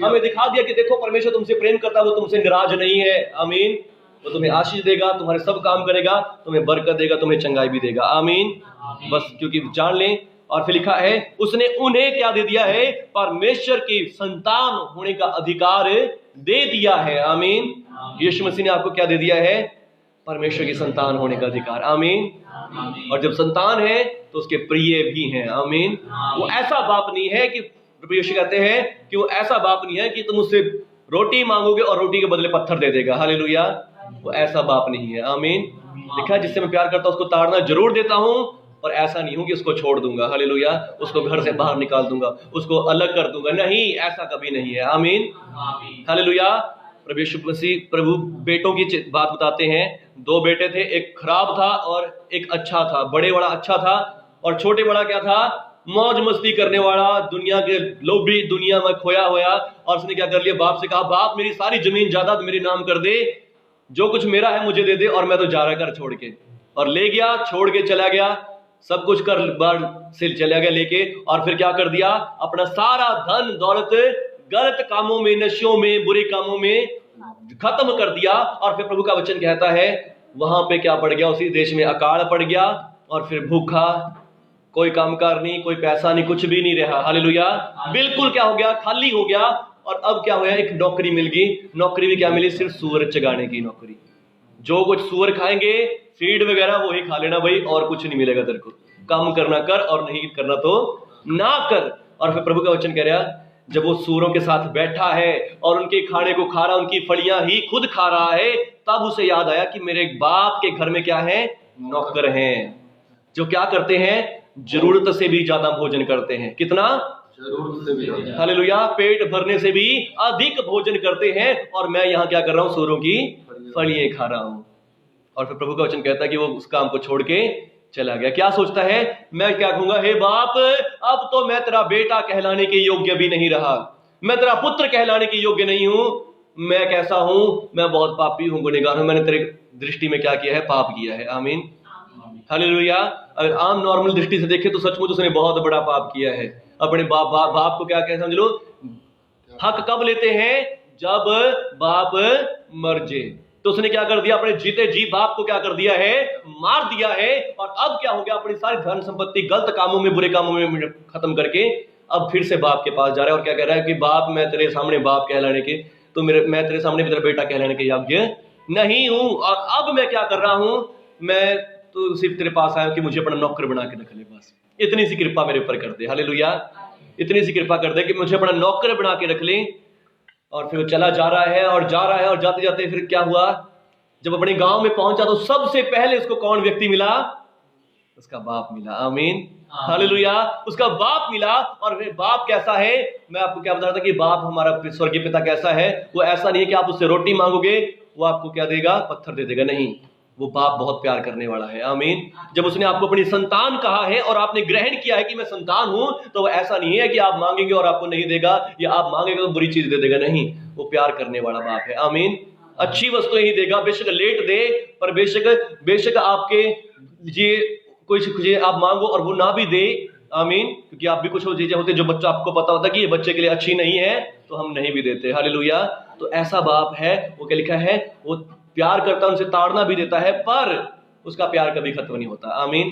हमें दिखा दिया कि देखो परमेश्वर तुमसे प्रेम करता है, वो तुमसे नाराज नहीं है। आमीन। वो तुम्हें आशीष देगा, तुम्हारे सब काम करेगा, तुम्हें बरकत देगा, तुम्हें चंगाई भी देगा। आमीन। बस क्योंकि जान लें। और फिर लिखा है, उसने उन्हें क्या दे दिया है? परमेश्वर की संतान होने का अधिकार दे दिया है। आमीन। यीशु मसीह ने आपको क्या दे दिया है? परमेश्वर की संतान होने का अधिकार। आमीन। और जब संतान है तो उसके प्रिय भी हैं। आमीन। वो ऐसा बाप नहीं है कि प्रभु यीशु कहते हैं कि वो ऐसा बाप नहीं है कि तुम उससे रोटी मांगोगे और रोटी के बदले पत्थर दे देगा। हालेलुया। वो ऐसा बाप नहीं है। आमीन। लिखा है, जिससे मैं प्यार करता हूं उसको ताड़ना जरूर देता हूं, और ऐसा नहीं हूं कि उसको छोड़ दूंगा। हालेलुया। उसको घर से बाहर निकाल दूंगा, उसको अलग कर दूंगा। नहीं, ऐसा कभी नहीं है। आमीन। हालेलुया। प्रभु यीशु मसीह प्रभु बेटों की बात बताते हैं। 2 बेटे थे, एक खराब था और एक अच्छा था। बड़े वाला अच्छा था और छोटे वाला क्या था? मौज मस्ती करने वाला, दुनिया के लोभी, दुनिया में खोया हुआ। और उसने क्या कर लिया? बाप से कहा, बाप मेरी सारी जमीन जायदाद मेरे नाम कर दे, जो कुछ मेरा है मुझे दे दे, और मैं तो जा रहा घर छोड़ के। और ले गया, छोड़ के चला गया, सब कुछ कर बार से चला गया लेके। और फिर क्या कर दिया? अपना सारा धन दौलत गलत कामों में, नशों में, बुरे कामों में खत्म कर दिया। और फिर प्रभु का वचन कहता है, वहां पे क्या पड़ गया? उसी देश में अकाल पड़ गया और फिर भूखा, कोई कामकार नहीं, कोई पैसा नहीं, कुछ भी नहीं रहा। हालेलुया। बिल्कुल क्या हो गया? खाली हो गया। और अब क्या हुआ? एक नौकरी मिल गई। नौकरी भी क्या मिली? सिर्फ सूअर चगाने की नौकरी। जो कुछ सूअर खाएंगे, फीड वगैरह, वो ही खा लेना भाई, और कुछ नहीं मिलेगा तेरे को। काम करना कर और नहीं करना तो ना कर। और फिर प्रभु का वचन कह रहा, जब वो सूरों के साथ बैठा है और उनके खाने को खा रहा, उनकी फलियां ही खुद खा रहा है, तब उसे याद आया कि मेरे बाप के घर में क्या है? नौकर हैं, जो क्या करते हैं? जरूरत से भी ज्यादा भोजन करते हैं। कितना? जरूरत से भी। हालेलुया। पेट भरने से भी अधिक भोजन करते हैं। और मैं यहाँ क्या कर रहा हूँ? सूरों की फलियां खा रहा हूँ। और फिर प्रभु का वचन कहता है कि वो उस काम को छोड़ के चला गया। क्या सोचता है? मैं क्या कहूंगा? हे बाप, अब तो मैं तेरा बेटा कहलाने के योग्य भी नहीं रहा, मैं तेरा पुत्र कहलाने के योग्य नहीं हूं। मैं कैसा हूं? मैं बहुत पापी हूं, गुनहगार हूं। मैंने तेरे दृष्टि में क्या किया है? पाप किया है। आमीन। हालेलुया। अगर आम नॉर्मल दृष्टि से देखें तो सचमुच उसने बहुत बड़ा पाप किया है। अपने बाप को क्या कह समझ लो, हक कब लेते हैं? जब बाप मर जाए। तो उसने क्या कर दिया? अपने जीते जी बाप को क्या कर दिया है? मार दिया है। और अब क्या हो गया? अपनी सारी धन संपत्ति गलत कामों में, बुरे कामों में खत्म करके अब फिर से बाप के पास जा रहा है और क्या कह रहा है कि बाप, मैं तेरे सामने बाप कहलाने के, तो मैं तेरे सामने भी तेरा बेटा कहलाने के योग्य नहीं हूं। और अब मैं क्या कर रहा हूं? मैं तो सिर्फ तेरे पास आया कि मुझे अपना नौकर बना के रख ले, बस इतनी सी कृपा मेरे ऊपर कर दे। हालेलुया। इतनी सी कृपा कर दे कि मुझे अपना नौकर बना के रख ले। और फिर वो चला जा रहा है और जा रहा है, और जाते जाते फिर क्या हुआ? जब अपने गांव में पहुंचा तो सबसे पहले उसको कौन व्यक्ति मिला? उसका बाप मिला। आमीन, हालेलुया। उसका बाप मिला। और वे बाप कैसा है? मैं आपको क्या बता रहा था कि बाप हमारा स्वर्गीय पिता कैसा है? वो ऐसा नहीं है कि आप उससे रोटी मांगोगे वो आपको क्या देगा? पत्थर दे देगा। नहीं, वो बाप बहुत प्यार करने वाला है। आमीन। जब उसने आपको अपनी संतान कहा है और आपने ग्रहण किया है कि मैं संतान हूं, तो वो ऐसा नहीं है कि आप मांगेंगे और आपको नहीं देगा, या आप मांगेंगे तो बुरी चीज दे देगा। नहीं, वो प्यार करने वाला बाप है। आमीन। अच्छी वस्तुएं ही देगा, बेशक लेट दे, पर बेशक आपके ये कोई चीजें आप मांगो और वो ना भी दे। आमीन। क्योंकि आप भी कुछ चीजें होती है जो बच्चा आपको पता होता है कि ये बच्चे के लिए अच्छी नहीं है, तो हम नहीं भी देते। हालेलुया। तो ऐसा बाप है, वो क्या लिखा है? वो प्यार करता है, उनसे ताड़ना भी देता है, पर उसका प्यार कभी खत्म नहीं होता। आमीन,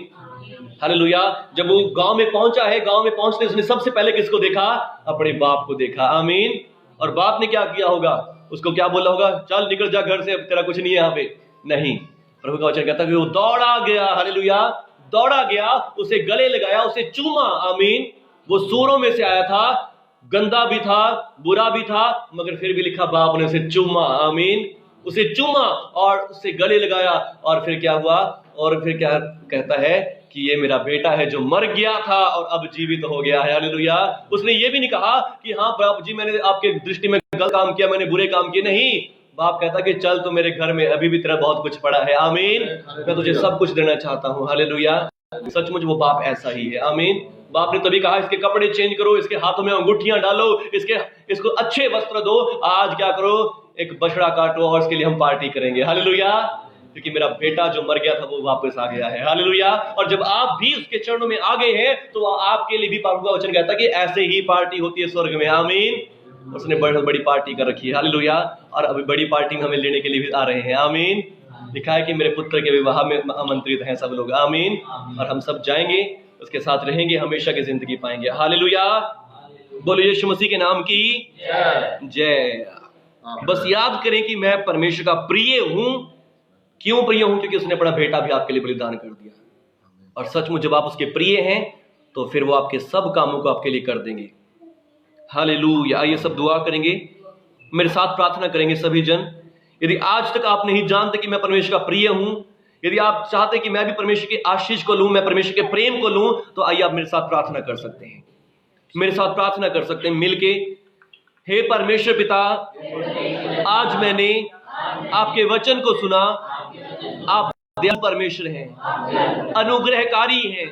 हालेलुया। जब वो गांव में पहुंचा है, गांव में पहुंचते उसने सबसे पहले किसको देखा? अपने बाप को देखा। आमीन। और बाप ने क्या किया होगा? उसको क्या बोला होगा? चल निकल जा घर से, तेरा कुछ नहीं है यहाँ पे। नहीं, प्रभु का वचन कहता है कि वो दौड़ा गया। हालेलुया। दौड़ा गया, उसे गले लगाया, उसे चूमा। आमीन। वो सूरों में से आया था, गंदा भी था, बुरा भी था, मगर फिर भी लिखा बाप ने उसे चूमा। आमीन। उसे चूमा और उससे गले लगाया। और फिर क्या हुआ? और फिर क्या कहता है कि ये मेरा बेटा है जो मर गया था और अब जीवित हो गया है। हालेलुया। उसने ये भी नहीं कहा कि हाँ बाप जी मैंने आपके दृष्टि में गलत काम किया, मैंने बुरे काम किए। नहीं, बाप कहता कि चल तू मेरे घर में, अभी भी तेरा बहुत कुछ पड़ा है। आमीन। मैं तुझे सब कुछ देना चाहता हूँ। हालेलुया। सचमुच वो बाप ऐसा ही है। आमीन। बाप ने तभी कहा इसके कपड़े चेंज करो, इसके हाथों में अंगूठियां डालो, इसको अच्छे वस्त्र दो। आज क्या करो? एक बछड़ा काटो और इसके लिए हम पार्टी करेंगे। हालेलुया। क्योंकि मेरा बेटा जो मर गया था वो वापस आ गया है। हालेलुया। और जब आप भी उसके चरणों में आ गए हैं तो आपके लिए भी प्रभु का वचन कहता है कि ऐसे ही पार्टी होती है स्वर्ग में। आमीन। उसने बहुत बड़ी पार्टी कर रखी है। हालेलुया। और अभी बड़ी पार्टी में हमें लेने के लिए भी आ रहे हैं। आमीन। लिखा है कि मेरे पुत्र के विवाह में आमंत्रित हैं सब लोग। आमीन। और हम सब जाएंगे, उसके साथ रहेंगे, हमेशा की जिंदगी पाएंगे। हालेलुया। बोलो यीशु मसीह के नाम की जय। बस याद करें कि मैं परमेश्वर का प्रिय हूं। क्यों प्रिय हूं? क्योंकि उसने अपना बेटा भी आपके लिए बलिदान कर दिया। और सचमुच जब आप उसके प्रिय हैं तो फिर वो आपके सब कामों को आपके लिए कर देंगे। हालेलुया। आइए सब दुआ करेंगे, मेरे साथ प्रार्थना करेंगे सभी जन। यदि आज तक आप नहीं जानते कि मैं परमेश्वर का प्रिय हूं, यदि आप चाहते कि मैं भी परमेश्वर की आशीष को लूं, मैं परमेश्वर के प्रेम को लूं, तो आइए आप मेरे साथ प्रार्थना कर सकते हैं। मेरे साथ प्रार्थना कर सकते हैं मिलके। हे परमेश्वर पिता, आज मैंने आपके वचन को सुना। आप दयालु परमेश्वर हैं, अनुग्रहकारी हैं।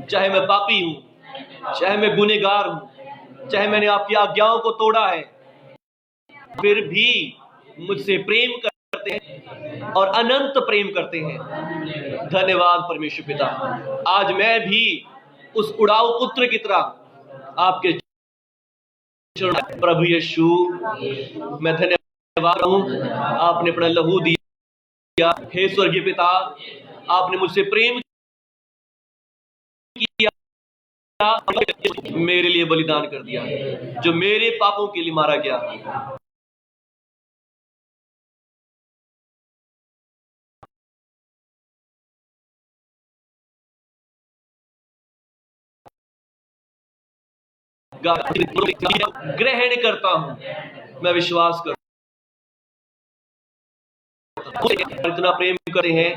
चाहे मैं पापी हूं, चाहे मैं गुनहगार हूं, चाहे मैंने आपकी आज्ञाओं को तोड़ा है, फिर भी मुझसे प्रेम करते हैं और अनंत प्रेम करते हैं। धन्यवाद परमेश्वर पिता। आज मैं भी उस उड़ाऊ पुत्र की तरह आपके प्रभु यीशु, मैं धन्यवाद हूं, आपने अपना लहू दिया। हे स्वर्गीय पिता, आपने मुझसे प्रेम किया, मेरे लिए बलिदान कर दिया, जो मेरे पापों के लिए मारा गया। ग्रहण करता हूं, मैं विश्वास करता हूं। इतना प्रेम करते हैं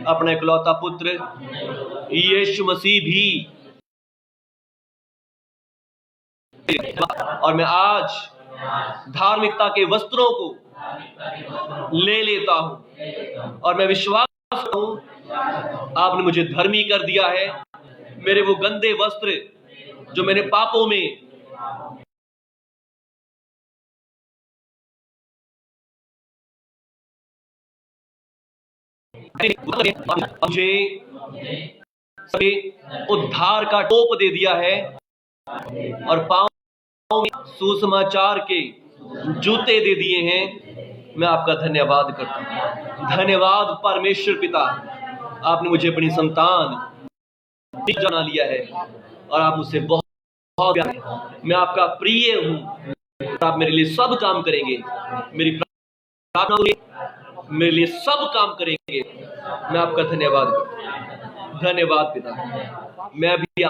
अपना इकलौता पुत्र यीशु मसीह भी। और मैं आज धार्मिकता के वस्त्रों को ले लेता हूं और मैं विश्वास करता हूं आपने मुझे धर्मी कर दिया है। मेरे वो गंदे वस्त्र जो मैंने पापों में मुझे उद्धार का टोप दे दिया है और पांव में सुसमाचार के जूते दे दिए हैं। मैं आपका धन्यवाद करता हूं। धन्यवाद परमेश्वर पिता, आपने मुझे अपनी संतान जाना लिया है और आप मुझसे बहुत प्यार हैं। मैं आपका प्रिय हूं। आप मेरे लिए सब काम करेंगे, मेरी प्रार्थना मेरे लिए सब काम करेंगे। मैं आपका धन्यवाद करता हूं। धन्यवाद पिता। मैं भी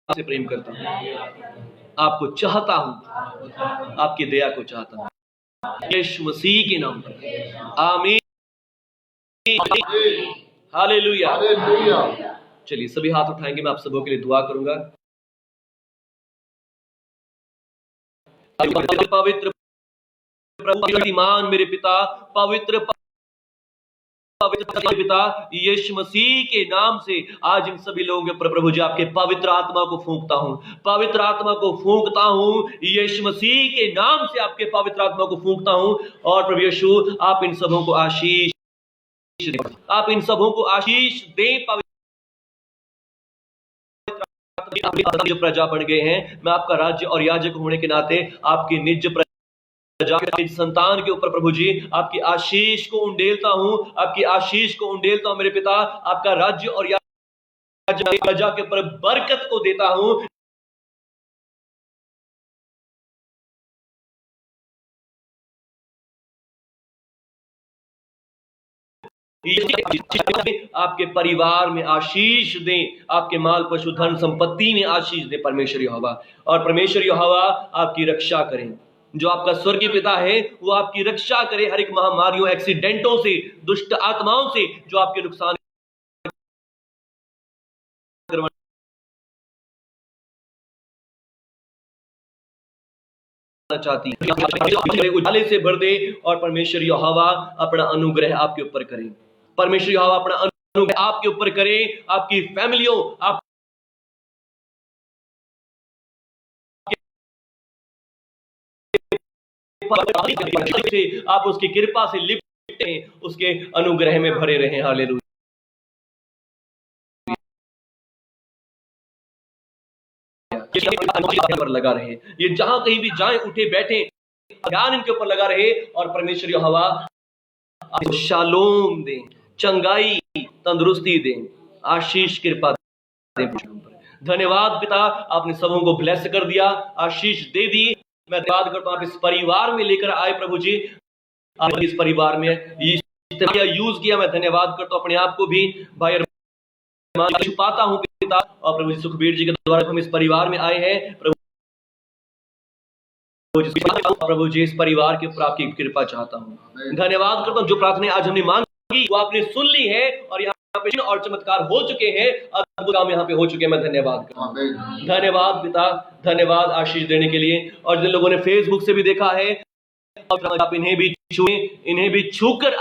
आपसे प्रेम करता हूँ, आपको चाहता हूँ, आपकी दया को चाहता हूँ, यीशु मसीह के नाम पर, आमीन, हालेलुया। चलिए सभी हाथ उठाएंगे, मैं आप सबों के लिए दुआ करूंगा। पवित्र प्रभु शक्तिमान मेरे पिता, पवित्र पिता यीशु मसीह के नाम से आज इन सभी लोगों के ऊपर प्रभु जी आपके पवित्र आत्मा को फूंकता हूं, पवित्र आत्मा को फूंकता हूं, यीशु मसीह के नाम से आपके पवित्र आत्मा को फूंकता हूं। और प्रभु यीशु आप इन सबों को आशीष दें, आप इन सबों को आशीष दें। जो प्रजा बन गए हैं, मैं आपका राज्य और याजक होने के नाते आपकी निज संतान के ऊपर प्रभु जी आपकी आशीष को उंडेलता हूं, आपकी आशीष को उंडेलता हूं मेरे पिता। आपका राज्य और प्रजा के ऊपर बरकत को देता हूं। आपके परिवार में आशीष दें, आपके माल पशु धन संपत्ति में आशीष दे परमेश्वर यहोवा। और परमेश्वर यहोवा आपकी रक्षा करें, जो आपका स्वर्गीय पिता है वो आपकी रक्षा करे हर एक महामारियों, एक्सीडेंटों से, दुष्ट आत्माओं से जो आपके नुकसान चाहती है, उजाले से भर दे। और परमेश्वर यहोवा अपना अनुग्रह आपके ऊपर करे, परमेश्वर यहोवा अपना अनुग्रह आपके ऊपर करे, आपकी फैमिलियों, आप आप उसकी कृपा से लिपटे, उसके अनुग्रह में भरे रहे। हालेलुया। पर लगा रहे, ये जहां कहीं भी जाए उठे बैठे ध्यान इनके ऊपर लगा रहे। और परमेश्वर यहोवा आपको शालोम दें, चंगाई, तंदुरुस्ती दें, आशीष कृपा दें। धन्यवाद पिता, आपने सबों को ब्लेस कर दिया, आशीष दे दी। मैं धन्यवाद करता हूं आप इस परिवार में लेकर आए प्रभु जी, आप इस परिवार में यूज किया। मैं धन्यवाद करता हूं अपने आप को भी भाई छुपाता हूं पिता। और प्रभु जी सुखबीर जी के द्वारा हम इस परिवार में आए हैं प्रभु जी, इस परिवार के ऊपर आपकी कृपा चाहता हूं। धन्यवाद करता हूं जो प्रार्थना आज हमने मांगी वो आपने सुन ली है, और यहाँ पे और चमत्कार हो चुके हैं, अद्भुत काम यहाँ पे हो चुके हैं। मैं धन्यवाद करता हूं, धन्यवाद पिता, धन्यवाद आशीष देने के लिए। और जिन लोगों ने फेसबुक से भी देखा है, आप इन्हें भी छूकर